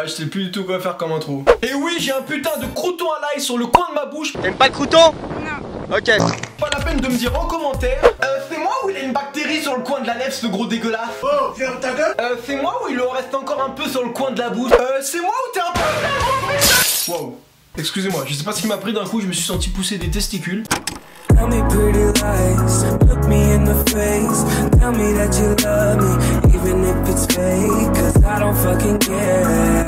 Ouais, je sais plus du tout quoi faire comme intro. Et oui, j'ai un putain de crouton à l'ail sur le coin de ma bouche. T'aimes pas le crouton? Non. Ok. Pas la peine de me dire en commentaire. C'est moi ou il a une bactérie sur le coin de la lèvre, ce gros dégueulasse? Oh, ferme ta gueule. C'est moi ou il en reste encore un peu sur le coin de la bouche? C'est moi ou t'es un peu... Wow. Excusez-moi, je sais pas ce qui m'a pris d'un coup, je me suis senti pousser des testicules. Tell me pretty lies, look me in the face. Tell me that you love me, even if it's fake, cause I don't fucking care.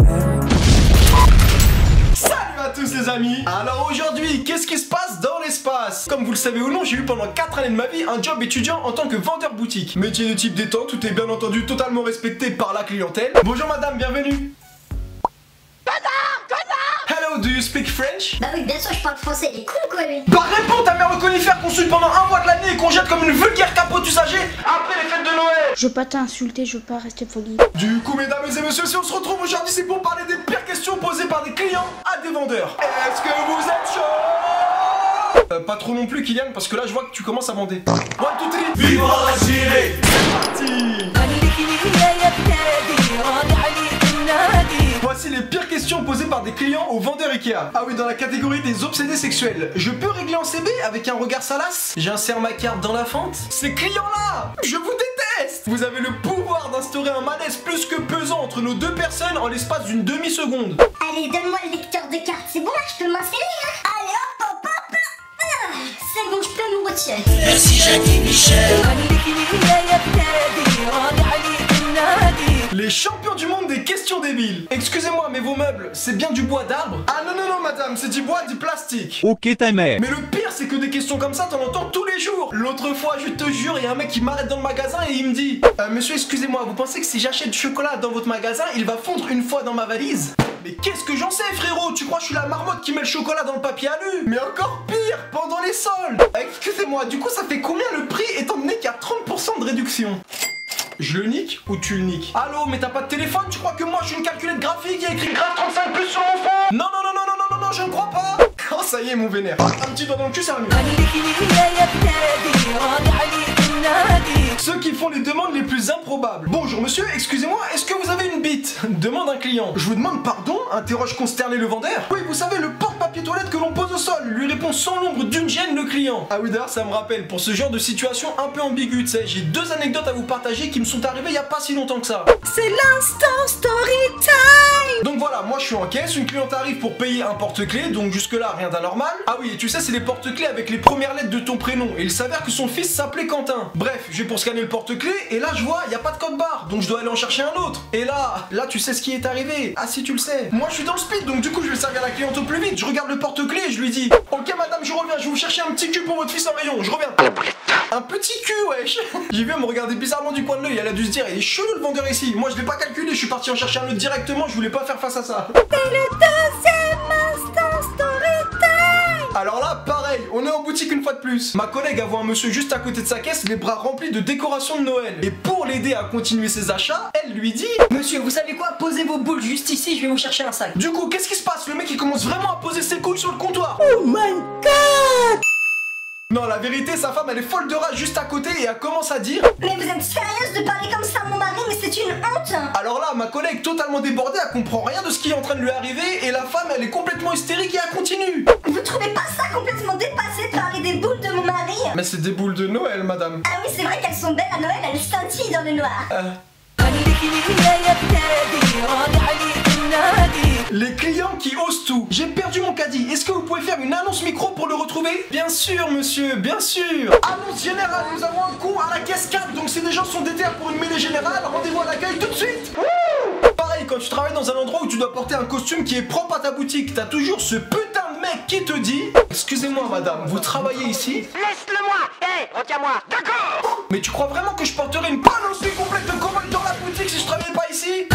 Salut à tous les amis. Alors aujourd'hui, qu'est-ce qui se passe dans l'espace? Comme vous le savez ou non, j'ai eu pendant 4 années de ma vie un job étudiant en tant que vendeur boutique. Métier de type détente, tout est bien entendu totalement respecté par la clientèle. Bonjour madame, bienvenue. Hello, do you speak French? Bah oui, bien sûr, je parle français, il est cool quoi lui. Bah réponds, ta mère le conifère qu'on suit pendant un mois de l'année et qu'on jette comme une vulgaire capote usagée après les fêtes de Noël. Je veux pas t'insulter, je veux pas rester poli. Du coup, mesdames et messieurs, si on se retrouve aujourd'hui, c'est pour parler des pires questions posées par des clients à des vendeurs. Est-ce que vous êtes chaud? Pas trop non plus, Kylian, parce que là, je vois que tu commences à bander. 1, 2, 3, vive la Chili. C'est parti. Voici les pires questions posées par des clients aux vendeurs Ikea. Ah oui, dans la catégorie des obsédés sexuels. Je peux régler en CB avec un regard salace? J'insère ma carte dans la fente? Ces clients-là, je vous déteste. Vous avez le pouvoir d'instaurer un malaise plus que pesant entre nos deux personnes en l'espace d'une demi-seconde. Allez, donne-moi le lecteur de cartes, c'est bon là, je peux m'insérer hein. Allez hop hop hop. C'est bon, je peux me retirer. Merci Jackie Michel. Les champions du monde des questions débiles. Excusez-moi, mais vos meubles, c'est bien du bois d'arbre? Ah non, non, non, madame, c'est du bois, du plastique. Ok, ta mère. Mais le pire, c'est que des questions comme ça, t'en entends tous les jours. L'autre fois, je te jure, il y a un mec qui m'arrête dans le magasin et il me dit monsieur, excusez-moi, vous pensez que si j'achète du chocolat dans votre magasin, il va fondre une fois dans ma valise? Mais qu'est-ce que j'en sais, frérot? Tu crois que je suis la marmotte qui met le chocolat dans le papier alu? Mais encore pire, pendant les soldes. Excusez-moi, du coup, ça fait combien le prix étant donné qu'il y a 30% de réduction? Je le nique ou tu le niques? Allô, mais t'as pas de téléphone? Tu crois que moi je suis une calculette graphique? Il y a écrit grave 35 plus sur mon front? Non, non, non, non, non, non, non, non, je ne crois pas. Oh, ça y est, mon vénère. Un petit doigt dans le cul, ça va mieux. Ceux qui font les demandes les plus improbables. Bonjour monsieur, excusez-moi, est-ce que vous avez une bite? Demande un client. Je vous demande pardon? Interroge consterné le vendeur. Oui, vous savez, le porte-papier toilette que l'on pose au sol. Lui répond sans l'ombre d'une gêne le client. Ah oui, d'ailleurs, ça me rappelle, pour ce genre de situation un peu ambiguë, tu sais, j'ai 2 anecdotes à vous partager qui me sont arrivées il y a pas si longtemps que ça. C'est l'instant story time. Donc voilà, moi je suis en caisse, une cliente arrive pour payer un porte-clés, donc jusque là rien d'anormal. Ah oui, et tu sais, c'est les porte-clés avec les premières lettres de ton prénom, et il s'avère que son fils s'appelait Quentin. Bref, je vais pour scanner le porte-clés, et là je vois, il y a pas de code barre, donc je dois aller en chercher un autre. Et là tu sais ce qui est arrivé. Ah si tu le sais. Moi je suis dans le speed, donc du coup je vais servir la cliente au plus vite. Je regarde le porte-clés et je lui dis ok madame, je reviens, je vais vous chercher un petit cul pour votre fils en rayon, je reviens. Un petit cul, wesh. J'ai vu, elle me regarder bizarrement du coin de l'œil, elle a dû se dire, il est chelou le vendeur ici. Moi je l'ai pas calculé, je suis parti en chercher un autre directement, je voulais pas faire face à ça. C'est le deuxième instant story time. Alors là, pareil, on est en boutique une fois de plus. Ma collègue a vu un monsieur juste à côté de sa caisse, les bras remplis de décorations de Noël. Et pour l'aider à continuer ses achats, elle lui dit monsieur, vous savez quoi? Posez vos boules juste ici, je vais vous chercher un sac. du coup, qu'est-ce qui se passe? Le mec il commence vraiment à poser ses couilles sur le comptoir. Oh my god. Non, la vérité, sa femme elle est folle de rage juste à côté et elle commence à dire Mais vous êtes sérieuse de parler comme ça à mon mari? Mais c'est une honte. Alors là, ma collègue totalement débordée, elle comprend rien de ce qui est en train de lui arriver et la femme elle est complètement hystérique et elle continue. Vous trouvez pas ça complètement dépassé de parler des boules de mon mari? Mais c'est des boules de Noël, madame. Ah oui, c'est vrai qu'elles sont belles à Noël, elles scintillent dans le noir. Les clients qui osent tout. J'ai perdu mon caddie. Est-ce que vous pouvez faire une annonce micro pour le retrouver? Bien sûr, monsieur, bien sûr. Annonce générale, nous avons un coup à la caisse 4. Donc si des gens sont déter pour une mêlée générale, rendez-vous à l'accueil tout de suite. Pareil, quand tu travailles dans un endroit où tu dois porter un costume qui est propre à ta boutique, t'as toujours ce putain de mec qui te dit excusez-moi madame, vous travaillez ici? Laisse-le-moi. Hé, retiens-moi. D'accord. Mais tu crois vraiment que je porterais une panoplie complète de commande dans la boutique si je travaillais pas ici?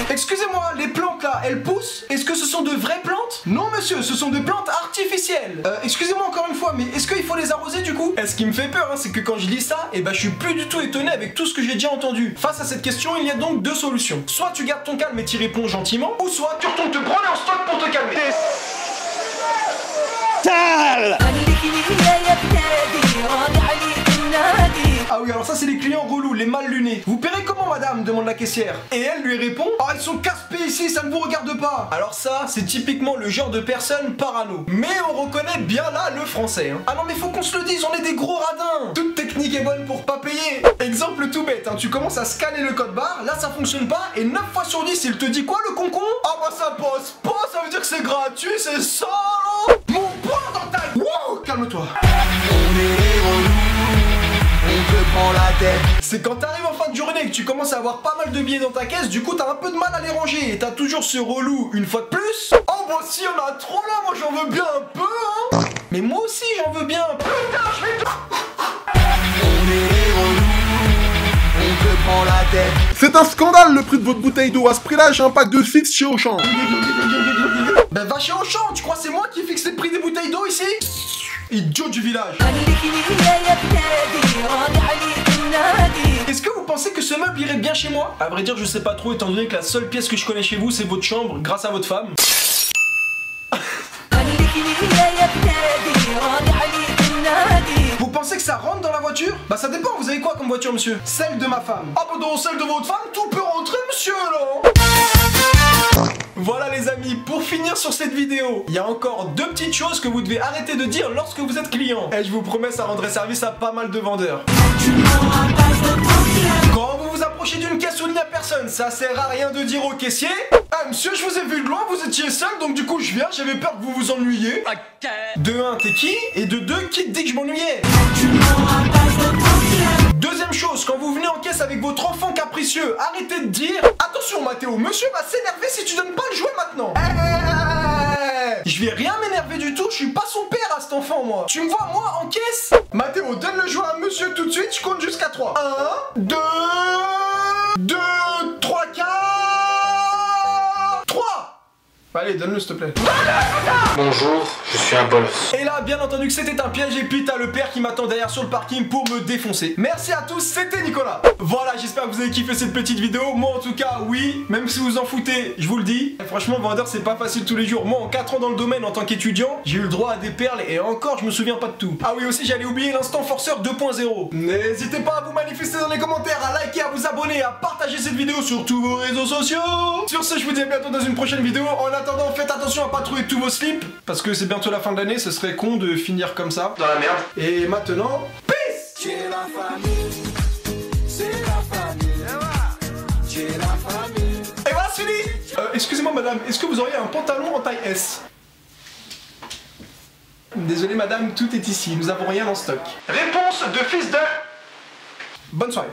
Excusez-moi, les plantes là, elles poussent? Est-ce que ce sont de vraies plantes? Non monsieur, ce sont des plantes artificielles. Excusez-moi encore une fois, mais est-ce qu'il faut les arroser du coup? Et ce qui me fait peur, c'est que quand je lis ça, je suis plus du tout étonné avec tout ce que j'ai déjà entendu. Face à cette question, il y a donc 2 solutions. Soit tu gardes ton calme et t'y réponds gentiment, ou soit tu retournes te branler en stock pour te calmer. Sale. Ah oui, alors ça c'est les clients relous, les mal lunés. Vous paierez comment madame? femme, demande la caissière. Et elle lui répond, oh ils sont casse-pieds ici, ça ne vous regarde pas. Alors ça, c'est typiquement le genre de personne parano. Mais on reconnaît bien là le français. Hein. Ah non mais faut qu'on se le dise, on est des gros radins. Toute technique est bonne pour pas payer. Exemple tout bête, hein, tu commences à scanner le code barre, là ça fonctionne pas, et 9 fois sur 10, il te dit quoi le concon? Ah bah ça passe pas, ça veut dire que c'est gratuit, c'est ça. Mon poing dans ta... Wow, calme-toi. On te prend la tête. C'est quand t'arrives en fin de journée et que tu commences à avoir pas mal de billets dans ta caisse, du coup t'as un peu de mal à les ranger et t'as toujours ce relou une fois de plus. Oh bah si on a trop là, moi j'en veux bien un peu hein. Mais moi aussi j'en veux bien. Putain je vais... On est relou, on te prend la tête. C'est un scandale le prix de votre bouteille d'eau. À ce prix-là, j'ai un pack de 6 chez Auchan. Ben va chez Auchan, tu crois c'est moi qui fixe les prix des bouteilles d'eau ici? Idiot du village. Est-ce que vous pensez que ce meuble irait bien chez moi? À vrai dire je sais pas trop étant donné que la seule pièce que je connais chez vous c'est votre chambre grâce à votre femme. Vous pensez que ça rentre dans la voiture? Bah ça dépend, vous avez quoi comme voiture monsieur? Celle de ma femme. Ah bah dans celle de votre femme tout peut rentrer monsieur là. Voilà les amis, pour finir sur cette vidéo, il y a encore deux petites choses que vous devez arrêter de dire lorsque vous êtes client. Et je vous promets, ça rendrait service à pas mal de vendeurs. Quand vous vous approchez d'une caisse où il n'y a personne, ça sert à rien de dire au caissier: ah monsieur, je vous ai vu de loin, vous étiez seul, donc du coup je viens, j'avais peur que vous vous ennuyiez. De 1, t'es qui? Et de 2, qui te dit que je m'ennuyais? Deuxième chose, quand vous venez en caisse avec votre enfant capricieux, arrêtez de dire: attention Mathéo, monsieur va s'énerver si tu donnes pas le jouet maintenant. Je vais rien m'énerver du tout, je suis pas son père à cet enfant moi. Tu me vois moi en caisse? Mathéo, donne le jouet à monsieur tout de suite, je compte jusqu'à 3. 1, 2, 3, 4... 3. Allez, donne-le s'il te plaît. Bonjour, je suis un bolos. Et là, bien entendu que c'était un piège et puis t'as le père qui m'attend derrière sur le parking pour me défoncer. Merci à tous, c'était Nicolas. Voilà, j'espère que vous avez kiffé cette petite vidéo. Moi en tout cas, oui, même si vous en foutez, je vous le dis. Et franchement, vendeur, c'est pas facile tous les jours. Moi, en 4 ans dans le domaine en tant qu'étudiant, j'ai eu le droit à des perles et encore, je me souviens pas de tout. Ah oui, aussi, j'allais oublier l'instant forceur 2.0. N'hésitez pas à vous manifester dans les commentaires, à liker, à vous abonner, à partager cette vidéo sur tous vos réseaux sociaux. Sur ce, je vous dis à bientôt dans une prochaine vidéo. En attendant, faites attention à pas trouver tous vos slips, parce que c'est bientôt la fin de l'année, ce serait con de finir comme ça. Dans la merde. Et maintenant, peace! C'est la famille, c'est la famille, c'est la famille. Et voilà, c'est fini! Excusez-moi madame, est-ce que vous auriez un pantalon en taille S? Désolé madame, tout est ici, nous avons rien en stock. Réponse de fils de... Bonne soirée.